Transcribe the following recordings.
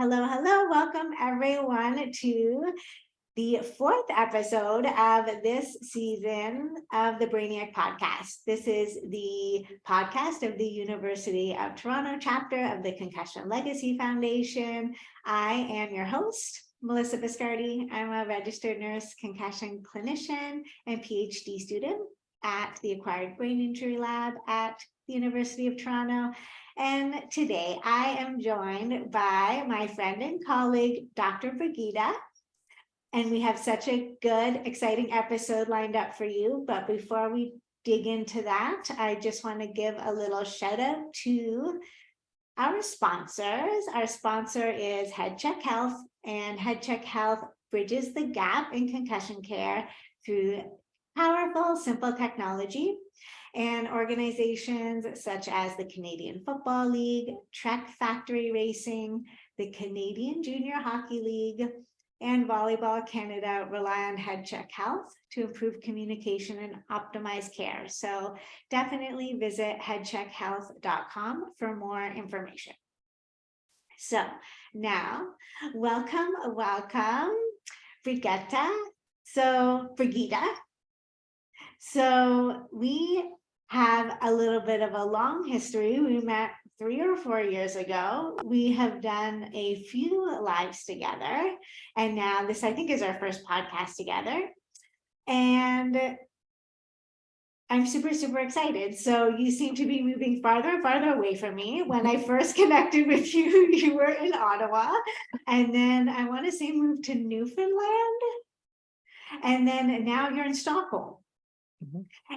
Hello, hello. Welcome everyone to the fourth episode of this season of the Brainiac podcast. This is the podcast of the University of Toronto chapter of the Concussion Legacy Foundation. I am your host, Melissa Biscardi. I'm a registered nurse, concussion clinician, and PhD student at the Acquired Brain Injury Lab at the University of Toronto. And today I am joined by my friend and colleague, Dr. Brig-ee-ta. And we have such a good, exciting episode lined up for you. But before we dig into that, I just want to give a little shout out to our sponsors. Our sponsor is HeadCheck Health, and HeadCheck Health bridges the gap in concussion care through powerful, simple technology. And organizations such as the Canadian Football League, Trek Factory Racing, the Canadian Junior Hockey League, and Volleyball Canada rely on HeadCheck Health to improve communication and optimize care. So definitely visit headcheckhealth.com for more information. So now, welcome, Brigetta. Brig-ee-ta. So we have a little bit of a long history. We met 3 or 4 years ago. We have done a few lives together. And now this, I think, is our first podcast together. And I'm super, super excited. So you seem to be moving farther and farther away from me. When I first connected with you, you were in Ottawa. And then I want to say moved to Newfoundland. And then now you're in Stockholm.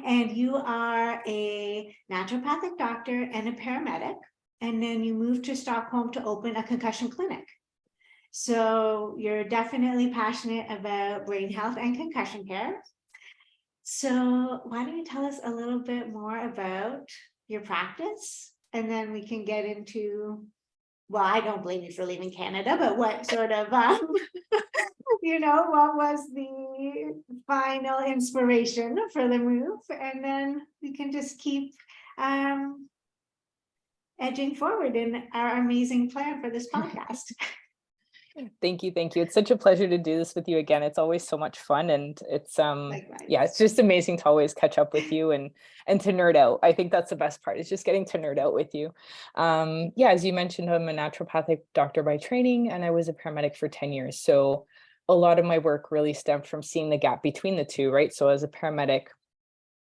And you are a naturopathic doctor and a paramedic. And then you moved to Stockholm to open a concussion clinic. So you're definitely passionate about brain health and concussion care. So why don't you tell us a little bit more about your practice? And then we can get into, well, I don't blame you for leaving Canada, but what sort of, what was the final inspiration for the move? And then we can just keep edging forward in our amazing plan for this podcast. Thank you. It's such a pleasure to do this with you again. It's always so much fun, and it's it's just amazing to always catch up with you and to nerd out. I think that's the best part, is just getting to nerd out with you. As you mentioned, I'm a naturopathic doctor by training, and I was a paramedic for 10 years. So a lot of my work really stemmed from seeing the gap between the two, right? So as a paramedic,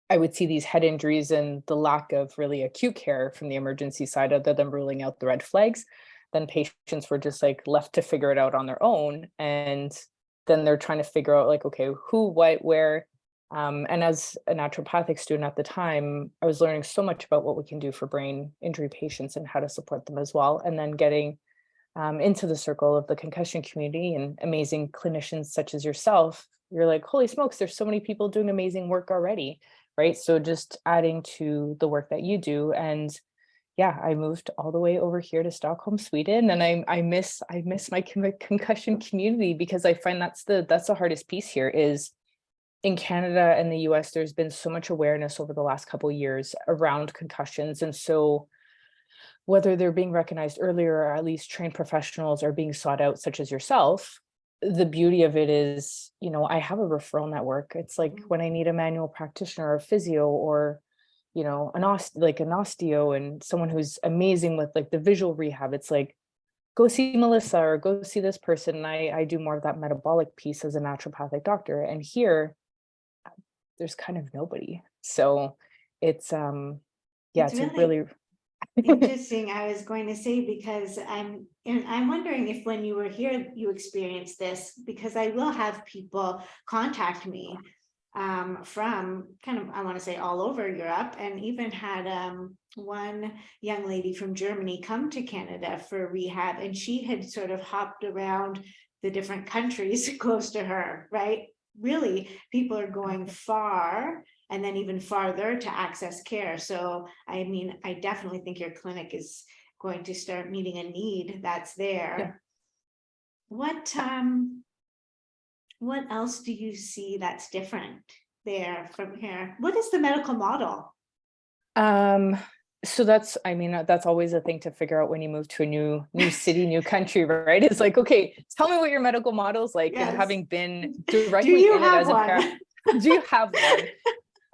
I would see these head injuries and the lack of really acute care from the emergency side, other than ruling out the red flags. Then patients were just like left to figure it out on their own. And then they're trying to figure out like, okay, who, what, where. And as a naturopathic student at the time, I was learning so much about what we can do for brain injury patients and how to support them as well. And then getting into the circle of the concussion community and amazing clinicians such as yourself, you're like, holy smokes, there's so many people doing amazing work already, right? So just adding to the work that you do. And I moved all the way over here to Stockholm, Sweden, and I miss my concussion community, because I find that's the hardest piece here. Is in Canada and the US, there's been so much awareness over the last couple of years around concussions, and so whether they're being recognized earlier or at least trained professionals are being sought out, such as yourself. The beauty of it is, I have a referral network. It's like when I need a manual practitioner or a physio, or an osteo, and someone who's amazing with like the visual rehab, it's like, go see Melissa or go see this person. And I do more of that metabolic piece as a naturopathic doctor. And here, there's kind of nobody. So it's really interesting. I was going to say, because I'm wondering if when you were here, you experienced this, because I will have people contact me from kind of, I want to say, all over Europe, and even had one young lady from Germany come to Canada for rehab, and she had sort of hopped around the different countries close to her, right? Really, people are going far and then even farther to access care. So, I mean, I definitely think your clinic is going to start meeting a need that's there. Yeah. What else do you see that's different there from here? What is the medical model? So that's, I mean, that's always a thing to figure out when you move to a new city, new country, right? It's like, okay, tell me what your medical model is like. And Yes. having been Do directly you in it have as a one? parent, do you have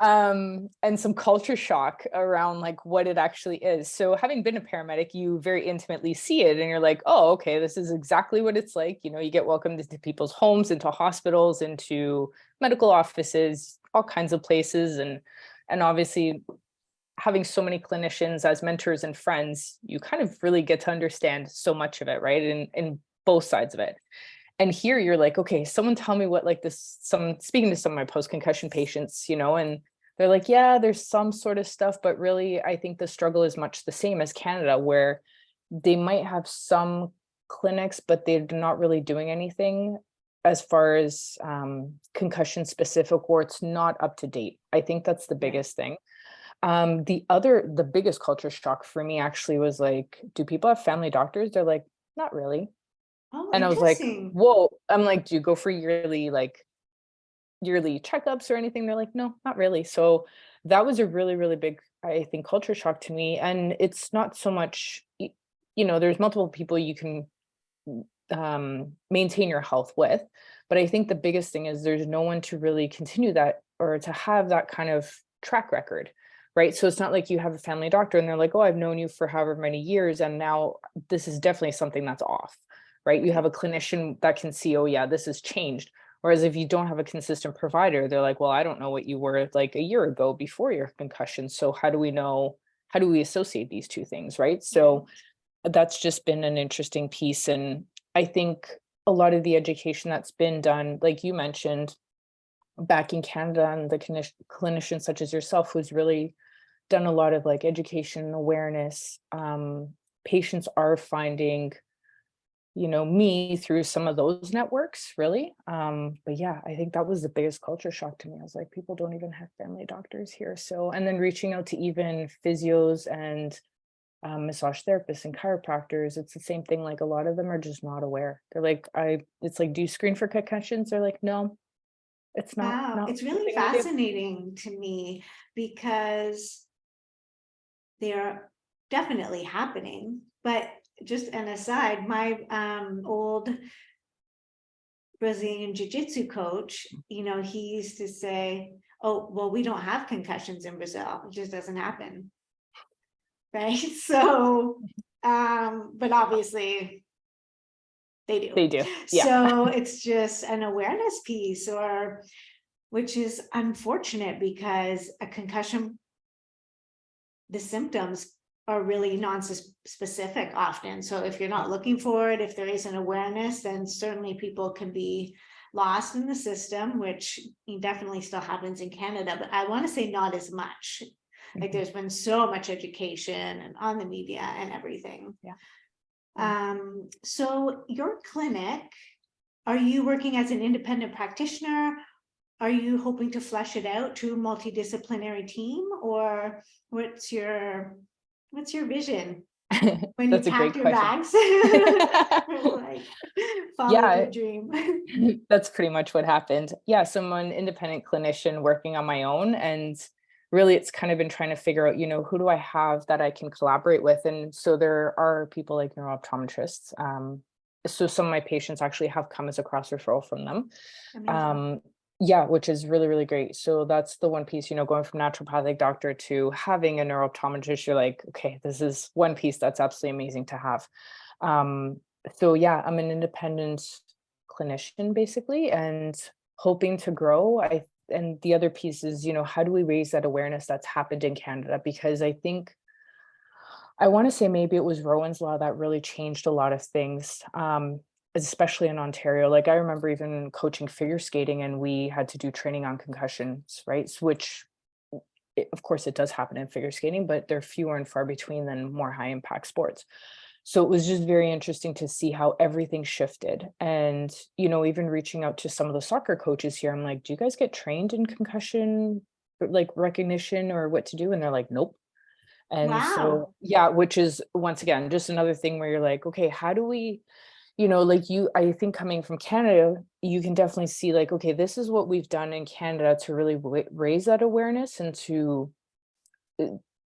one? And some culture shock around like what it actually is. So having been a paramedic, you very intimately see it and you're like, oh, okay, this is exactly what it's like. You know, you get welcomed into people's homes, into hospitals, into medical offices, all kinds of places. And obviously having so many clinicians as mentors and friends, you kind of really get to understand so much of it, right? In both sides of it. And here you're like, okay, someone tell me what like this, speaking to some of my post-concussion patients, you know, and they're like, yeah, there's some sort of stuff, but really I think the struggle is much the same as Canada, where they might have some clinics, but they're not really doing anything as far as concussion specific, or it's not up to date. I think that's the biggest thing. The biggest culture shock for me actually was like, do people have family doctors? They're like, not really. Oh, And I was like, interesting. whoa. I'm like, do you go for yearly checkups or anything? They're like, no, not really. So that was a really, really big, I think, culture shock to me. And it's not so much, you know, there's multiple people you can maintain your health with. But I think the biggest thing is there's no one to really continue that or to have that kind of track record. Right. So it's not like you have a family doctor and they're like, oh, I've known you for however many years. And now this is definitely something that's off. Right. You have a clinician that can see, oh, yeah, this has changed. Whereas if you don't have a consistent provider, they're like, well, I don't know what you were like a year ago before your concussion. So how do we know? How do we associate these two things? Right. So that's just been an interesting piece. And I think a lot of the education that's been done, like you mentioned, back in Canada, and the clinicians such as yourself, who's really done a lot of like education and awareness. Patients are finding, you know, me through some of those networks, really. But yeah, I think that was the biggest culture shock to me. I was like, people don't even have family doctors here. So, and then reaching out to even physios and massage therapists and chiropractors, it's the same thing. Like a lot of them are just not aware. They're like, it's like, do you screen for concussions? They're like, no, it's Wow, not it's really something we do. fascinating to me because they are definitely happening. But just an aside, my old Brazilian jiu-jitsu coach, you know, he used to say, oh, well, we don't have concussions in Brazil. It just doesn't happen. Right. So, but obviously they do. They do. Yeah. So it's just an awareness piece, or which is unfortunate because a concussion, the symptoms are really non-specific often. So if you're not looking for it, if there isn't awareness, then certainly people can be lost in the system, which definitely still happens in Canada, but I want to say not as much. Like there's been so much education and on the media and everything. Yeah. So your clinic, are you working as an independent practitioner? Are you hoping to flesh it out to a multidisciplinary team, or what's your vision when you That's a great pack your question. bags? Like, follow Yeah, your dream. that's pretty much what happened. Yeah, so I'm an independent clinician working on my own, and really it's kind of been trying to figure out, you know, who do I have that I can collaborate with? And so there are people like neurooptometrists. So some of my patients actually have come as a cross referral from them. Amazing. Yeah, which is really, really great. So that's the one piece, you know, going from naturopathic doctor to having a neurooptometrist, you're like, okay, this is one piece that's absolutely amazing to have. Um, so yeah, I'm an independent clinician basically, and hoping to grow. And the other piece is, you know, how do we raise that awareness that's happened in Canada? Because I think I want to say maybe it was Rowan's Law that really changed a lot of things, especially in Ontario. Like I remember even coaching figure skating and we had to do training on concussions, right? Which, of course, it does happen in figure skating, but they're fewer and far between than more high impact sports. So it was just very interesting to see how everything shifted. And, you know, even reaching out to some of the soccer coaches here, I'm like, do you guys get trained in concussion, like recognition or what to do? And they're like, nope. And so, Wow. yeah, which is once again, just another thing where you're like, okay, how do we, you know, like I think coming from Canada, you can definitely see like, okay, this is what we've done in Canada to really raise that awareness and to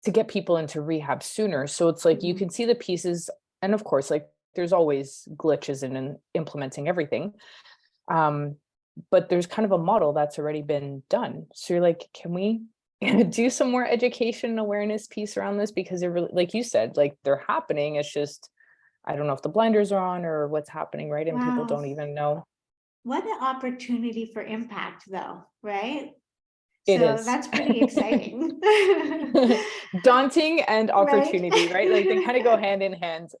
to get people into rehab sooner. So it's like you can see the pieces, and of course, like there's always glitches in implementing everything. But there's kind of a model that's already been done. So you're like, can we do some more education and awareness piece around this? Because they're really, like you said, like they're happening. It's just, I don't know if the blinders are on or what's happening, right? And people don't even know. What an opportunity for impact, though, right? It So is that's pretty exciting. daunting and opportunity, right? Like they kind of go Right? hand in hand.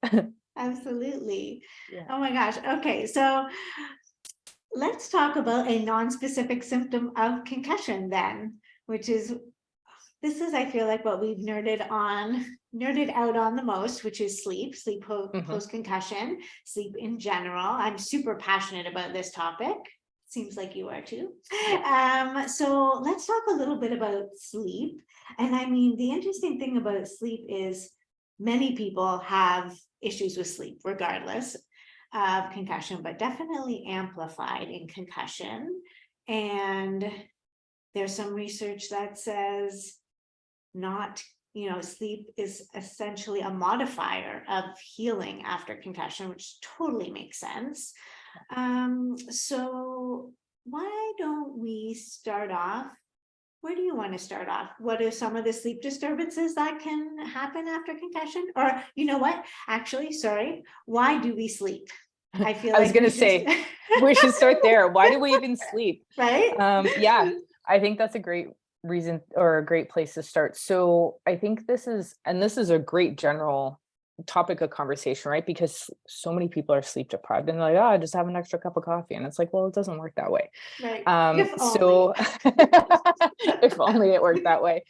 Absolutely. Yeah. Oh my gosh. Okay, so let's talk about a non-specific symptom of concussion then, which is, this is, I feel like, what we've nerded out on the most, which is sleep post-concussion, sleep in general. I'm super passionate about this topic. Seems like you are too. So let's talk a little bit about sleep. And I mean, the interesting thing about sleep is many people have issues with sleep, regardless of concussion, but definitely amplified in concussion. And there's some research that says not, sleep is essentially a modifier of healing after concussion, which totally makes sense. So why don't we start off? Where do you want to start off? What are some of the sleep disturbances that can happen after concussion? Or you know what? Actually, sorry, why do we sleep? I feel I was like going to say, we should start there. Why do we even sleep? Right? Yeah, I think that's a great reason or a great place to start. So I think this is a great general topic of conversation, right? Because so many people are sleep deprived and they're like, oh, I just have an extra cup of coffee. And it's like, well, it doesn't work that way. Right. So if only it worked that way.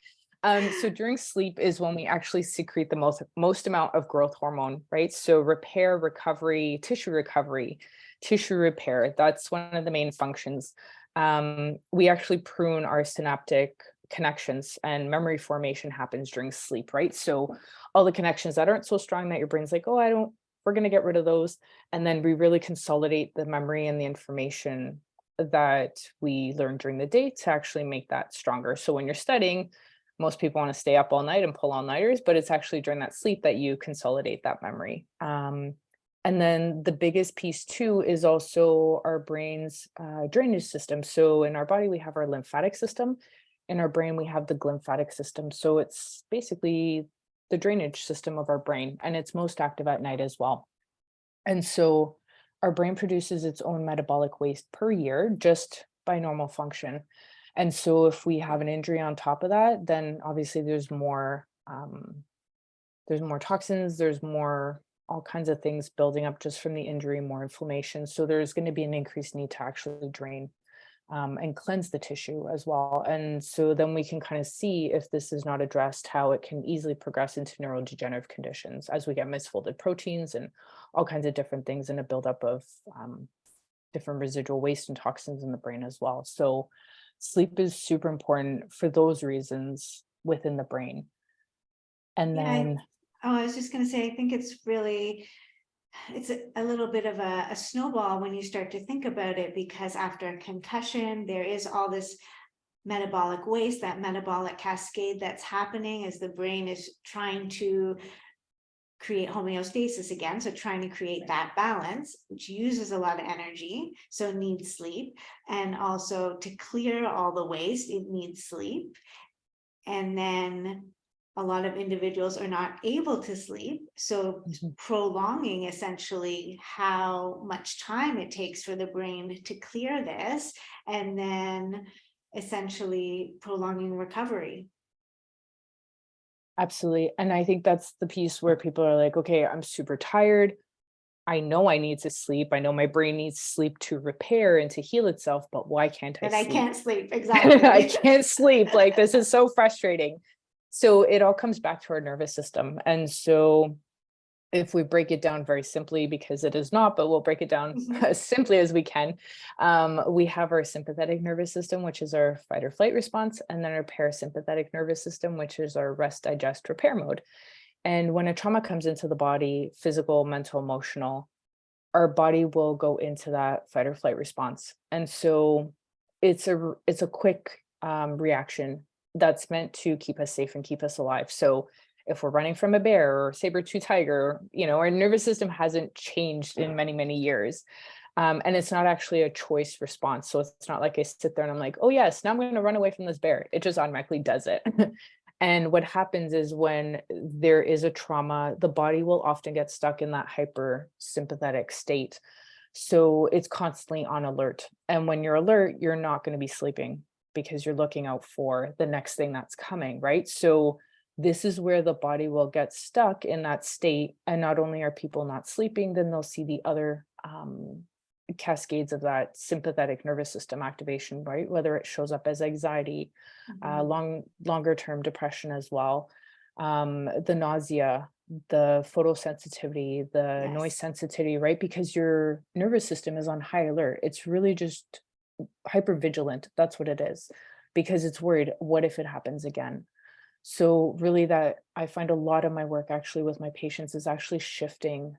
So during sleep is when we actually secrete the most amount of growth hormone, right? So repair, recovery, tissue repair, that's one of the main functions. We actually prune our synaptic connections, and memory formation happens during sleep, right? So all the connections that aren't so strong that your brain's like, oh, we're going to get rid of those. And then we really consolidate the memory and the information that we learn during the day to actually make that stronger. So when you're studying, most people want to stay up all night and pull all-nighters, but it's actually during that sleep that you consolidate that memory. And then the biggest piece too is also our brain's drainage system. So in our body, we have our lymphatic system. In our brain, we have the glymphatic system. So it's basically the drainage system of our brain, and it's most active at night as well. And so our brain produces its own metabolic waste per year just by normal function. And so if we have an injury on top of that, then obviously there's more toxins, there's more all kinds of things building up just from the injury, more inflammation. So there's going to be an increased need to actually drain and cleanse the tissue as well. And so then we can kind of see, if this is not addressed, how it can easily progress into neurodegenerative conditions as we get misfolded proteins and all kinds of different things, and a buildup of different residual waste and toxins in the brain as well. So sleep is super important for those reasons within the brain. And then I was just going to say, I think it's a little bit of a snowball when you start to think about it, because after a concussion, there is all this metabolic waste, that metabolic cascade that's happening as the brain is trying to create homeostasis again. So trying to create that balance, which uses a lot of energy, so needs sleep. And also to clear all the waste, it needs sleep. And then a lot of individuals are not able to sleep. So prolonging essentially how much time it takes for the brain to clear this, and then essentially prolonging recovery. Absolutely. And I think that's the piece where people are like, okay, I'm super tired. I know I need to sleep. I know my brain needs sleep to repair and to heal itself, but why can't I sleep? I can't sleep. Exactly. I can't sleep. Like, this is so frustrating. So it all comes back to our nervous system. And so if we break it down very simply, because it is not, but we'll break it down as simply as we can. We have our sympathetic nervous system, which is our fight or flight response, and then our parasympathetic nervous system, which is our rest, digest, repair mode. And when a trauma comes into the body, physical, mental, emotional, our body will go into that fight or flight response. And so it's a quick reaction that's meant to keep us safe and keep us alive. So if we're running from a bear or saber-tooth tiger, our nervous system hasn't changed in many, many years. And it's not actually a choice response. So it's not like I sit there and I'm like, oh yes, now I'm going to run away from this bear. It just automatically does it. And what happens is when there is a trauma, the body will often get stuck in that hypersympathetic state. So it's constantly on alert. And when you're alert, you're not going to be sleeping because you're looking out for the next thing that's coming, right? So this is where the body will get stuck in that state. And not only are people not sleeping, then they'll see the other cascades of that sympathetic nervous system activation, right? Whether it shows up as anxiety, longer term depression as well, the nausea, the photosensitivity, the noise sensitivity, right? Because your nervous system is on high alert. It's really just hypervigilant. That's what it is, because it's worried, what if it happens again? So really that I find a lot of my work actually with my patients is actually shifting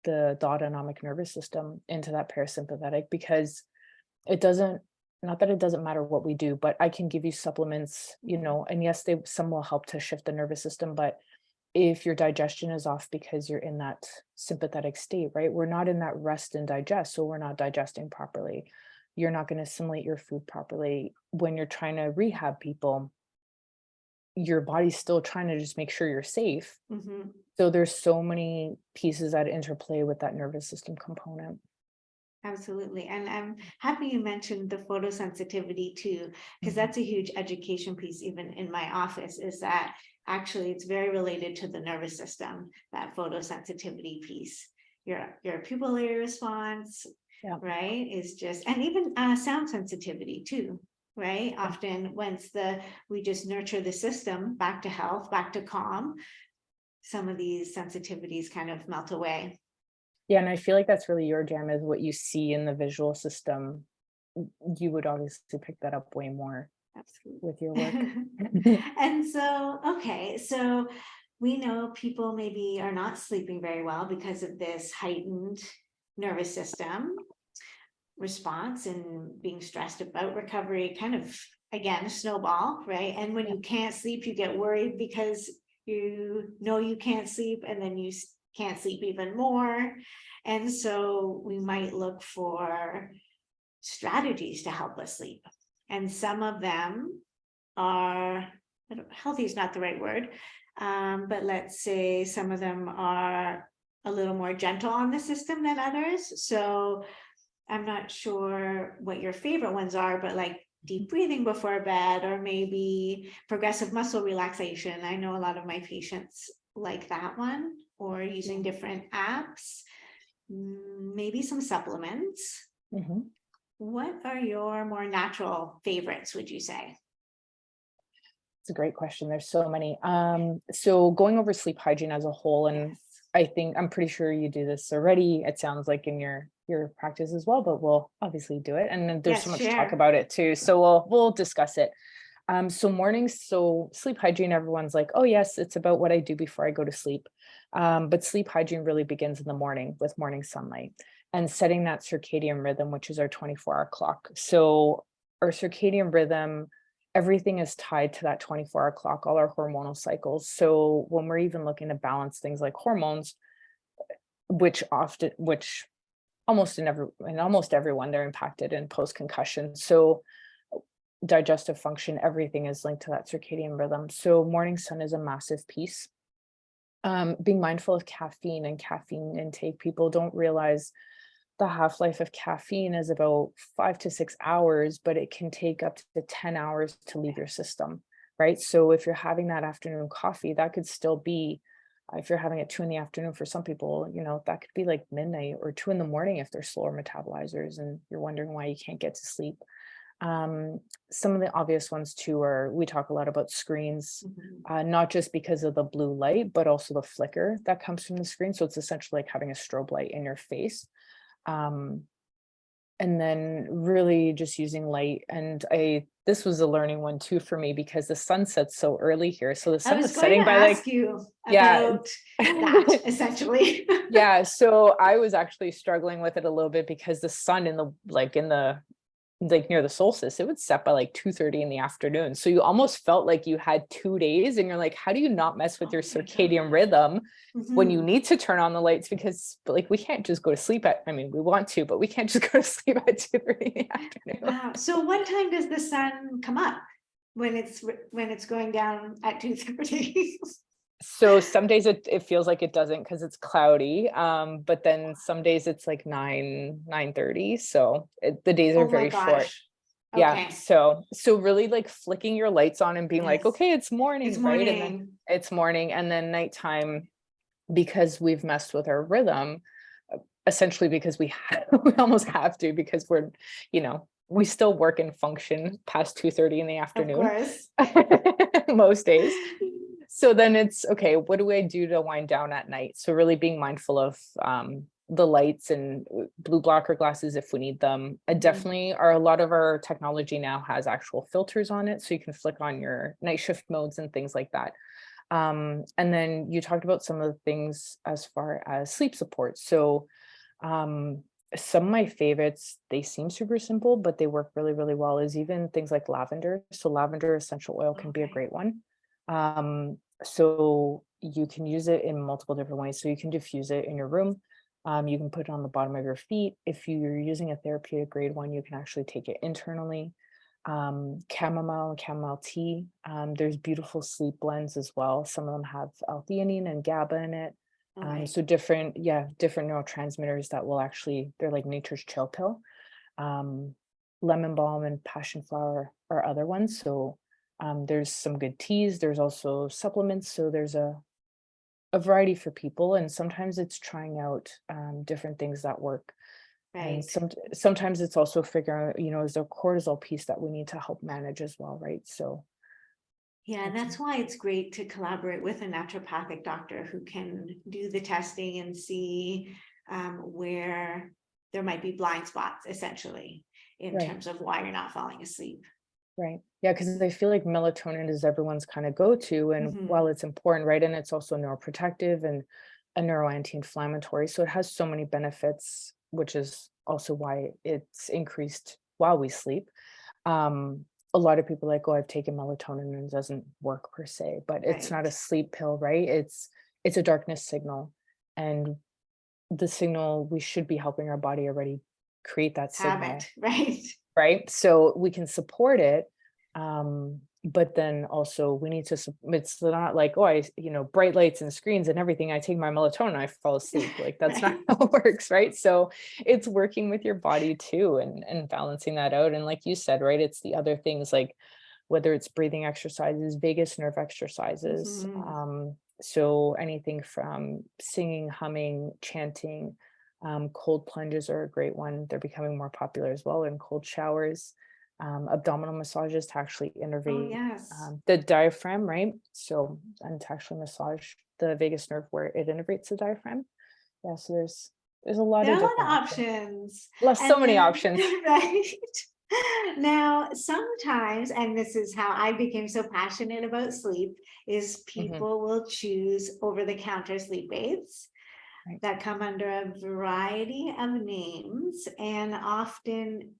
the autonomic nervous system into that parasympathetic, because it doesn't, not that it doesn't matter what we do, but I can give you supplements, and yes, some will help to shift the nervous system, but if your digestion is off because you're in that sympathetic state, right? We're not in that rest and digest, so we're not digesting properly. You're not going to assimilate your food properly. When you're trying to rehab people, your body's still trying to just make sure you're safe. So there's so many pieces that interplay with that nervous system component. Absolutely. And I'm happy you mentioned the photosensitivity too, because that's a huge education piece, even in my office, is that actually it's very related to the nervous system, that photosensitivity piece. Your pupillary response, right, is just, and even sound sensitivity too, right? Often once we just nurture the system back to health, back to calm, some of these sensitivities kind of melt away. Yeah, and I feel like that's really your jam, is what you see in the visual system. You would obviously pick that up way more. Absolutely. With your work. And so, okay, so we know people maybe are not sleeping very well because of this heightened nervous system response and being stressed about recovery, kind of, again, snowball, right? And when you can't sleep, you get worried because you can't sleep, and then you can't sleep even more. And so we might look for strategies to help us sleep. And some of them are, healthy is not the right word, but let's say some of them are a little more gentle on the system than others. So I'm not sure what your favorite ones are, but like deep breathing before bed, or maybe progressive muscle relaxation. I know a lot of my patients like that one, or using different apps, maybe some supplements. What are your more natural favorites, would you say? It's a great question. There's so many. So going over sleep hygiene as a whole, and I'm pretty sure you do this already. It sounds like in your practice as well, but we'll obviously do it. And then there's so much to talk about it too. So we'll discuss it. So mornings, so sleep hygiene, everyone's like, oh yes, it's about what I do before I go to sleep. But sleep hygiene really begins in the morning with morning sunlight and setting that circadian rhythm, which is our 24-hour clock. So our circadian rhythm, everything is tied to that 24-hour clock, all our hormonal cycles. So when we're even looking to balance things like hormones, which almost everyone, they're impacted in post-concussion. So digestive function, everything is linked to that circadian rhythm. So morning sun is a massive piece. Being mindful of caffeine and caffeine intake. People don't realize the half-life of caffeine is about 5 to 6 hours, but it can take up to 10 hours to leave your system, right? So if you're having that afternoon coffee, that could still be, if you're having it 2 p.m. for some people, that could be like midnight or 2 a.m. if they're slower metabolizers and you're wondering why you can't get to sleep. Some of the obvious ones too are, we talk a lot about screens, not just because of the blue light, but also the flicker that comes from the screen. So it's essentially like having a strobe light in your face. And then really just using light. And this was a learning one too for me, because the sun sets so early here. So the sun is setting by like, you about that essentially. Yeah. So I was actually struggling with it a little bit because the sun in the like near the solstice, it would set by like 2:30 in the afternoon. So you almost felt like you had 2 days, and you're like, how do you not mess with your circadian rhythm when you need to turn on the lights? Because like, we can't just go to sleep at, I mean, we want to, but we can't just go to sleep at 2:30 in the afternoon. Wow. So what time does the sun come up when it's going down at 2:30? So some days it feels like it doesn't because it's cloudy. But then some days it's like 9:30. So the days are Oh my very short. gosh. Yeah. Okay. So really like flicking your lights on and being like, Yes. okay, it's morning, It's right? And then morning. it's morning, and then nighttime, because we've messed with our rhythm, essentially because we almost have to, because we're, we still work and function past 2:30 in the Of afternoon course. most days. So then it's okay, what do I do to wind down at night? So really being mindful of the lights and blue blocker glasses if we need them. Definitely a lot of our technology now has actual filters on it, so you can flick on your night shift modes and things like that. And then you talked about some of the things as far as sleep support. So some of my favorites, they seem super simple, but they work really, really well, is even things like lavender. So lavender essential oil can be a great one. So you can use it in multiple different ways. So you can diffuse it in your room. You can put it on the bottom of your feet. If you're using a therapeutic grade one, you can actually take it internally. Chamomile and chamomile tea. There's beautiful sleep blends as well. Some of them have L-theanine and GABA in it. So different neurotransmitters that will actually, they're like nature's chill pill. Lemon balm and passion flower are other ones. So there's some good teas. There's also supplements. So there's a variety for people. And sometimes it's trying out different things that work. And sometimes it's also figuring out, is there a cortisol piece that we need to help manage as well, right? So yeah, and that's why it's great to collaborate with a naturopathic doctor who can do the testing and see where there might be blind spots, essentially, in terms of why you're not falling asleep. Right. Yeah, because I feel like melatonin is everyone's kind of go-to, and while it's important, right, and it's also neuroprotective and a neuroanti-inflammatory, so it has so many benefits, which is also why it's increased while we sleep. A lot of people are like, oh, I've taken melatonin and it doesn't work per se, but it's not a sleep pill, right? It's a darkness signal, and the signal, we should be helping our body already create that signal. Right. So we can support it. But then also we need to, it's not like, oh, bright lights and screens and everything, I take my melatonin, I fall asleep. Like that's not how it works. Right. So it's working with your body too, and balancing that out. And like you said, right, it's the other things, like whether it's breathing exercises, vagus nerve exercises. So anything from singing, humming, chanting, cold plunges are a great one. They're becoming more popular as well, in cold showers. Abdominal massages to actually innervate the diaphragm, right? So, and to actually massage the vagus nerve where it innervates the diaphragm. Yeah, so there's a lot of different options. So many options. Right. Now, sometimes, and this is how I became so passionate about sleep, is people will choose over-the-counter sleep aids that come under a variety of names, and often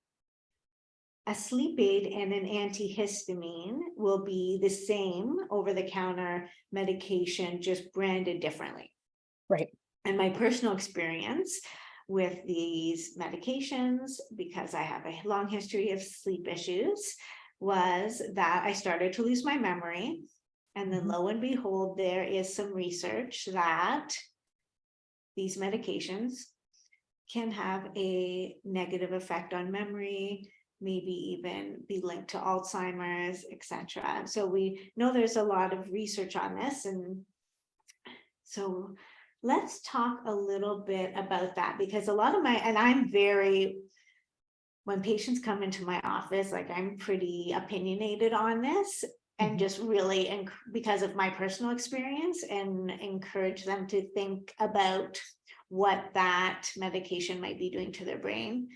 a sleep aid and an antihistamine will be the same over-the-counter medication, just branded differently. Right. And my personal experience with these medications, because I have a long history of sleep issues, was that I started to lose my memory. And then lo and behold, there is some research that these medications can have a negative effect on memory, maybe even be linked to Alzheimer's, etc. So we know there's a lot of research on this. And so let's talk a little bit about that, because a lot of when patients come into my office, like I'm pretty opinionated on this, and just really, because of my personal experience, and encourage them to think about what that medication might be doing to their brain.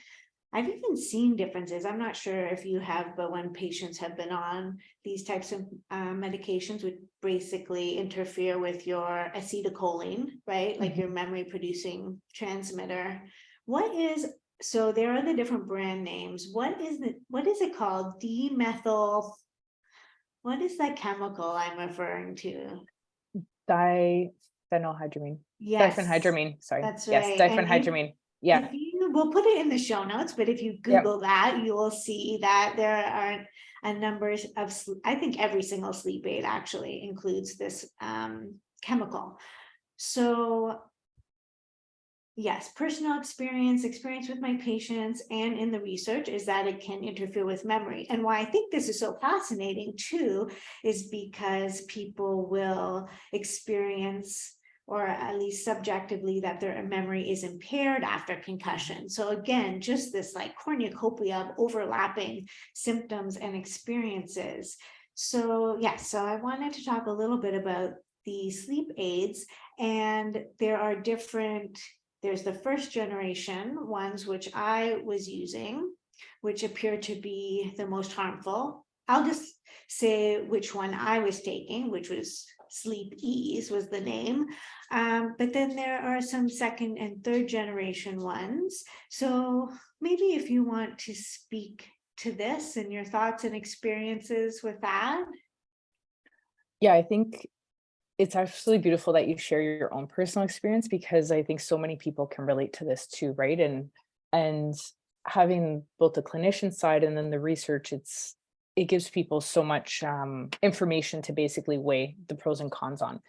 I've even seen differences. I'm not sure if you have, but when patients have been on these types of medications, would basically interfere with your acetylcholine, right? Like your memory producing transmitter. What is so there are the different brand names. What is it called? Demethyl. What is that chemical I'm referring to? Diphenhydramine. Yes, Diphenhydramine. Sorry. that's Yes, right. And diphenhydramine. Yeah. we'll put it in the show notes, but if you Yep. Google that, you will see that there are a number of, I think every single sleep aid actually includes this chemical. So yes, personal experience with my patients and in the research is that it can interfere with memory. And why I think this is so fascinating too, is because people will experience, or at least subjectively, that their memory is impaired after concussion. So again, just this like cornucopia of overlapping symptoms and experiences. So yes, so I wanted to talk a little bit about the sleep aids, and there are different. There's the first generation ones, which I was using, which appear to be the most harmful. I'll just say which one I was taking, which was Sleep Ease was the name. But then there are some second and third generation ones. So maybe if you want to speak to this and your thoughts and experiences with that. Yeah, I think it's actually beautiful that you share your own personal experience, because I think so many people can relate to this too, right? And having both the clinician side and then the research, it gives people so much information to basically weigh the pros and cons on.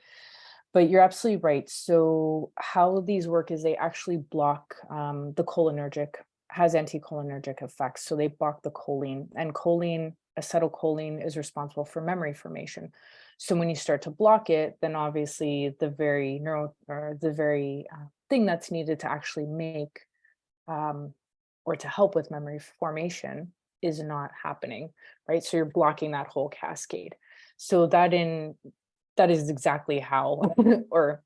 But you're absolutely right. So how these work is they actually block the cholinergic, has anticholinergic effects. So they block the choline, and choline, acetylcholine, is responsible for memory formation. So when you start to block it, then obviously the very thing that's needed to actually make or to help with memory formation is not happening, right? So you're blocking that whole cascade. So that is exactly how, or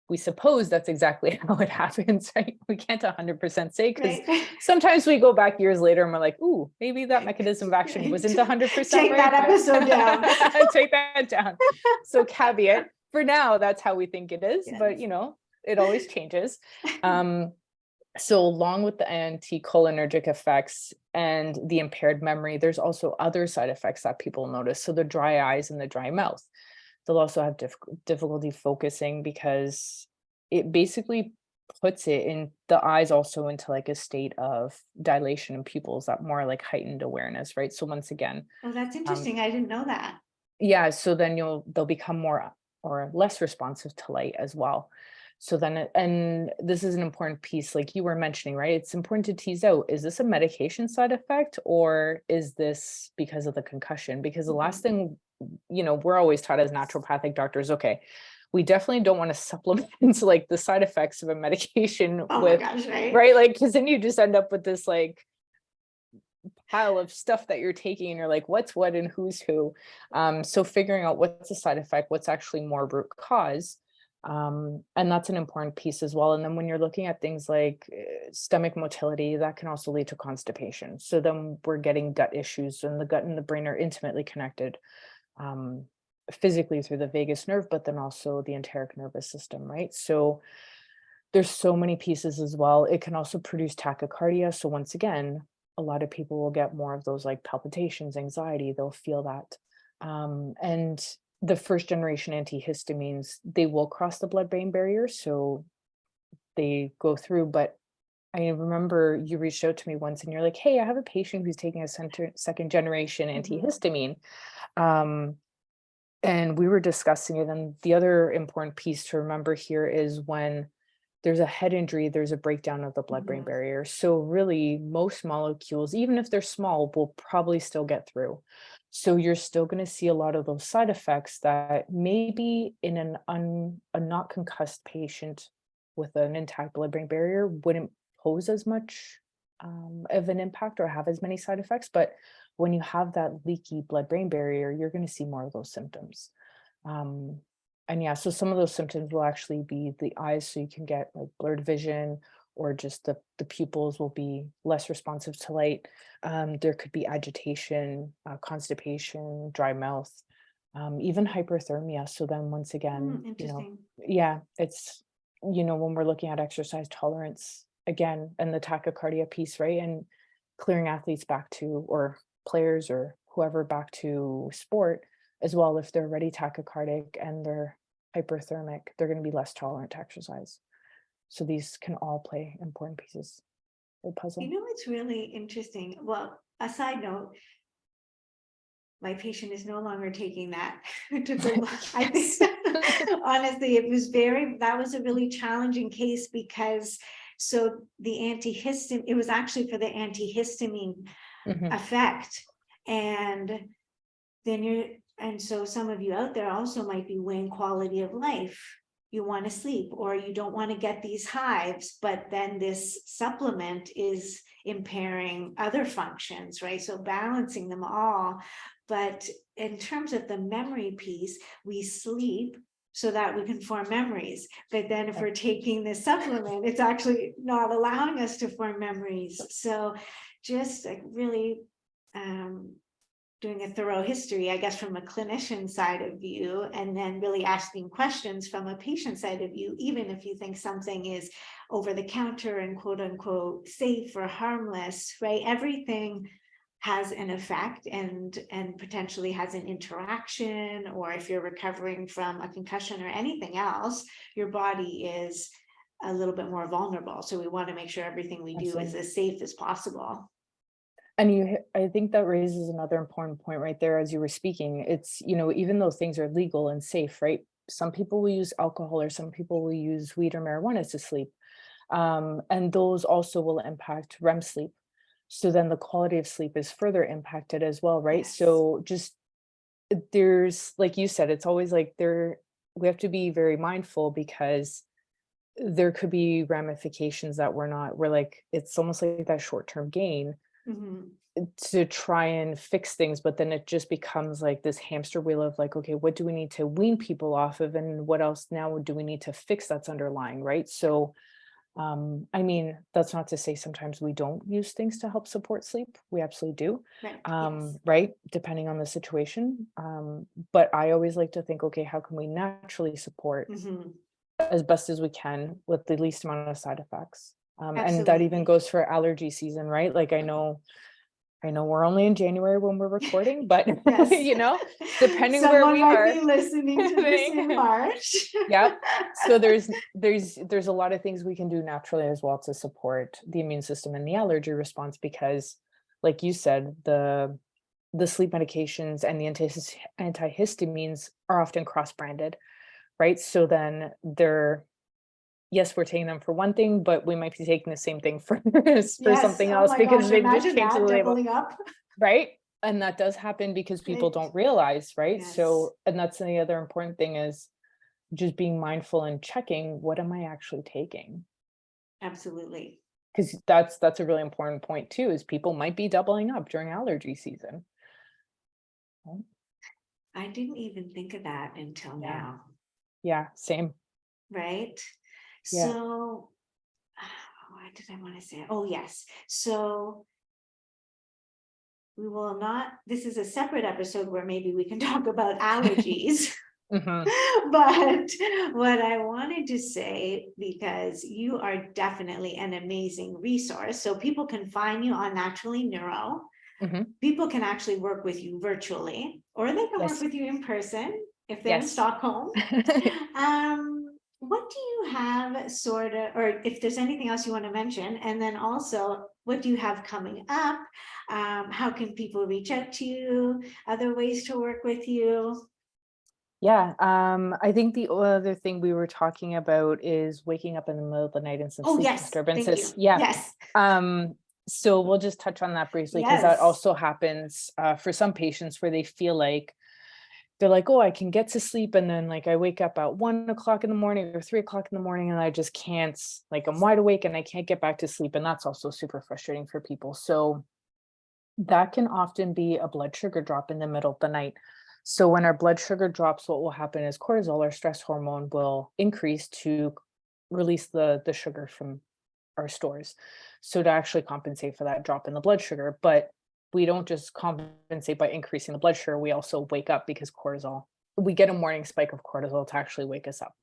we suppose that's exactly how it happens, right? We can't 100% say, because sometimes we go back years later and we're like, ooh, maybe that mechanism of action wasn't 100% Take right. that episode down. Take that down. So caveat, for now, that's how we think it is, Yes. but it always changes. So along with the anticholinergic effects and the impaired memory, there's also other side effects that people notice. So the dry eyes and the dry mouth. They'll also have difficulty focusing, because it basically puts it in the eyes also into like a state of dilation in pupils, that more like heightened awareness, right? So once again, Oh, that's interesting. I didn't know that. yeah, so then they'll become more or less responsive to light as well. So then, and this is an important piece, like you were mentioning, right? It's important to tease out, is this a medication side effect, or is this because of the concussion? Because the last thing, we're always taught as naturopathic doctors, okay, we definitely don't want to supplement like the side effects of a medication Oh with, my gosh, right? right? Like, because then you just end up with this like pile of stuff that you're taking, and you're like, what's what and who's who. So figuring out what's the side effect, what's actually more root cause. And that's an important piece as well. And then when you're looking at things like stomach motility, that can also lead to constipation. So then we're getting gut issues, and the gut and the brain are intimately connected, physically through the vagus nerve, but then also the enteric nervous system, right? So there's so many pieces as well. It can also produce tachycardia. So once again, a lot of people will get more of those like palpitations, anxiety, they'll feel that. And the first generation antihistamines, they will cross the blood-brain barrier. So they go through, but I remember you reached out to me once and you're like, hey, I have a patient who's taking a second generation antihistamine. And we were discussing it. And the other important piece to remember here is when there's a head injury, there's a breakdown of the blood-brain barrier. So really, most molecules, even if they're small, will probably still get through. So you're still going to see a lot of those side effects that maybe in a not concussed patient with an intact blood-brain barrier wouldn't pose as much of an impact or have as many side effects. But when you have that leaky blood-brain barrier, you're going to see more of those symptoms. And yeah, so some of those symptoms will actually be the eyes, so you can get like blurred vision, or just the pupils will be less responsive to light. There could be agitation, constipation, dry mouth, even hyperthermia. So then once again, Interesting. yeah, it's, when we're looking at exercise tolerance, again, and the tachycardia piece, right? And clearing athletes back to, or players or whoever back to sport as well. If they're already tachycardic and they're hyperthermic, they're going to be less tolerant to exercise. So these can all play important pieces of the puzzle. You know, it's really interesting. Well, a side note, my patient is no longer taking that. I think honestly, that was a really challenging case because so the antihistamine, it was actually for the antihistamine effect. And then and so some of you out there also might be weighing quality of life. You want to sleep or you don't want to get these hives, but then this supplement is impairing other functions, right? So balancing them all. But in terms of the memory piece, we sleep so that we can form memories. But then if we're taking this supplement, it's actually not allowing us to form memories. So just like really doing a thorough history, I guess, from a clinician side of view, and then really asking questions from a patient side of view, even if you think something is over the counter and quote unquote safe or harmless, right? Everything has an effect and potentially has an interaction, or if you're recovering from a concussion or anything else, your body is a little bit more vulnerable. So we want to make sure everything we do is as safe as possible. And I think that raises another important point right there as you were speaking. It's, even though things are legal and safe, right? Some people will use alcohol or some people will use weed or marijuana to sleep. And those also will impact REM sleep. So then the quality of sleep is further impacted as well, right? Yes. So there's, like you said, it's always like we have to be very mindful because there could be ramifications that we're like, it's almost like that short-term gain to try and fix things, but then it just becomes like this hamster wheel of like, okay, what do we need to wean people off of, and what else now do we need to fix that's underlying, right? So I mean, that's not to say sometimes we don't use things to help support sleep. We absolutely do. Right. Yes. Right, depending on the situation. But I always like to think, okay, how can we naturally support as best as we can with the least amount of side effects? And that even goes for allergy season, right? Like I know we're only in January when we're recording, but depending where we are, be listening to this in March. Yep. So there's a lot of things we can do naturally as well to support the immune system and the allergy response, because like you said, the sleep medications and the antihistamines are often cross-branded, right? So then yes, we're taking them for one thing, but we might be taking the same thing for something else because they've just changed the label. Right. And that does happen because people don't realize, right? Yes. So, and that's the other important thing is just being mindful and checking, what am I actually taking? Absolutely. Because that's a really important point too, is people might be doubling up during allergy season. I didn't even think of that until now. Yeah, same. Right. Yeah. So what did I want to say? Oh, yes. So we will not, this is a separate episode where maybe we can talk about allergies. But what I wanted to say, because you are definitely an amazing resource, so people can find you on Naturally Neuro. People can actually work with you virtually, or they can work with you in person if they're in Stockholm. What do you have sort of, or if there's anything else you want to mention, and then also what do you have coming up? How can people reach out to you? Other ways to work with you? Yeah, I think the other thing we were talking about is waking up in the middle of the night and some sleep disturbances. Yes. So we'll just touch on that briefly, because that also happens for some patients where they feel like they're like, oh, I can get to sleep, and then like I wake up at 1 o'clock in the morning or 3 o'clock in the morning, and I just can't, like I'm wide awake and I can't get back to sleep, and that's also super frustrating for people. So that can often be a blood sugar drop in the middle of the night. So when our blood sugar drops, what will happen is cortisol, our stress hormone, will increase to release the sugar from our stores. So to actually compensate for that drop in the blood sugar. But we don't just compensate by increasing the blood sugar, we also wake up because we get a morning spike of cortisol to actually wake us up,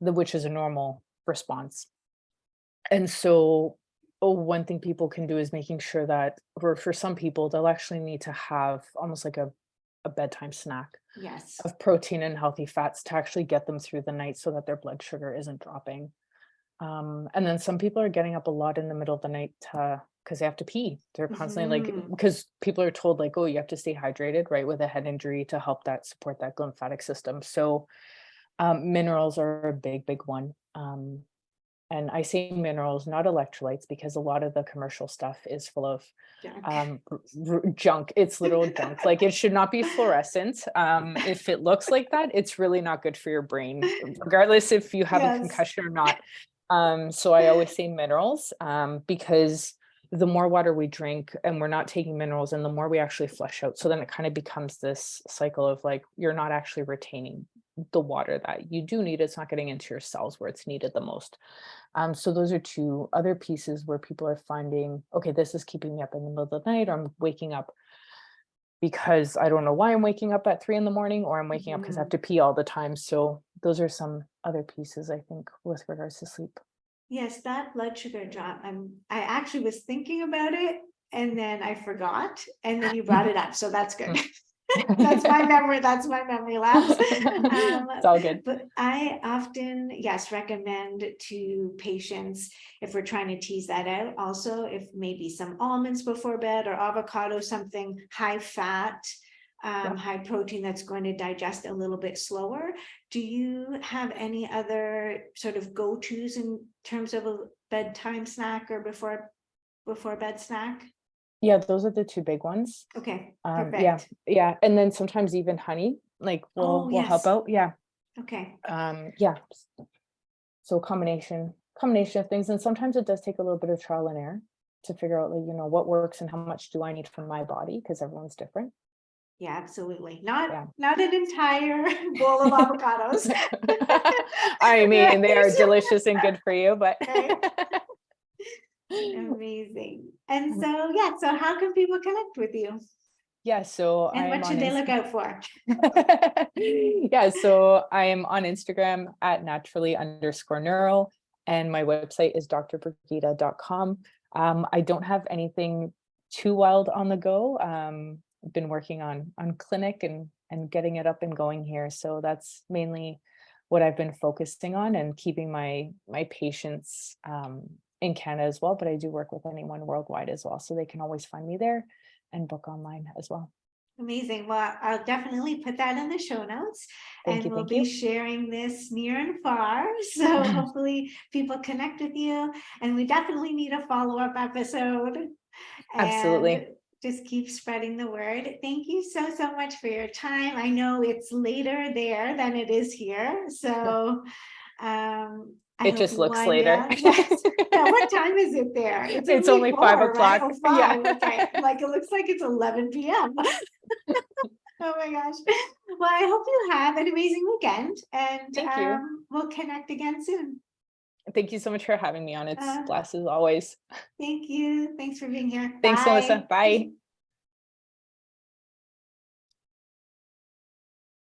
which is a normal response. And so one thing people can do is making sure that, or for some people, they'll actually need to have almost like a bedtime snack Yes. of protein and healthy fats to actually get them through the night so that their blood sugar isn't dropping. And then some people are getting up a lot in the middle of the night because they have to pee. They're constantly like, Mhm. because people are told like, oh, you have to stay hydrated, right, with a head injury to help that support that lymphatic system. So minerals are a big, big one. And I say minerals, not electrolytes, because a lot of the commercial stuff is full of Junk. junk. It's literal junk. Like it should not be fluorescent. If it looks like that, it's really not good for your brain, regardless if you have a Yes. concussion or not. So I always say minerals, because the more water we drink and we're not taking minerals, and the more we actually flush out. So then it kind of becomes this cycle of like, you're not actually retaining the water that you do need. It's not getting into your cells where it's needed the most. So those are two other pieces where people are finding, okay, this is keeping me up in the middle of the night, or I'm waking up because I don't know why I'm waking up at 3 a.m, or I'm waking up because I have to pee all the time. So those are some other pieces, I think, with regards to sleep. Yes, that blood sugar drop. I actually was thinking about it and then I forgot, and then you brought it up. So that's good. That's my memory. That's my memory lapse. It's all good. But I often, yes, recommend to patients, if we're trying to tease that out, also if maybe some almonds before bed, or avocado, something high fat, high protein that's going to digest a little bit slower. Do you have any other sort of go-tos in terms of a bedtime snack or before bed snack? Yeah, those are the two big ones. Okay, Yeah, perfect. yeah. And then sometimes even honey, like Oh, will help yes. out. Yeah. Okay. Yeah. So combination of things. And sometimes it does take a little bit of trial and error to figure out, like, what works and how much do I need from my body, because everyone's different. Yeah, absolutely. Yeah. Not an entire bowl of avocados. I mean, they are Right? delicious and good for you, but Right. Amazing. And so, yeah, so how can people connect with you? yeah, so And I'm what on should they look out for? yeah, so I'm on Instagram at naturally_neural, and my website is drbrig-ee-ta.com. I don't have anything too wild on the go. I've been working on clinic and getting it up and going here. So that's mainly what I've been focusing on, and keeping my patients in Canada as well. But I do work with anyone worldwide as well. So they can always find me there and book online as well. Amazing. Well, I'll definitely put that in the show notes, Thank and you. we'll Thank be you. sharing this near and far. So hopefully people connect with you, and we definitely need a follow-up episode, and Absolutely. just keep spreading the word. Thank you so much for your time. I know it's later there than it is here. So I It hope just you looks wind later. down. Yes. Yeah, what time is it there? It's It's only only 5 4, right? o'clock. Oh, Yeah. 5. Okay. Like it looks like it's 11 p.m. Oh my gosh. Well, I hope you have an amazing weekend, and Thank you. we'll connect again soon. Thank you so much for having me on. It's Uh, blessed as always. Thank you. Thanks for being here. Thanks, Melissa. Bye. Bye.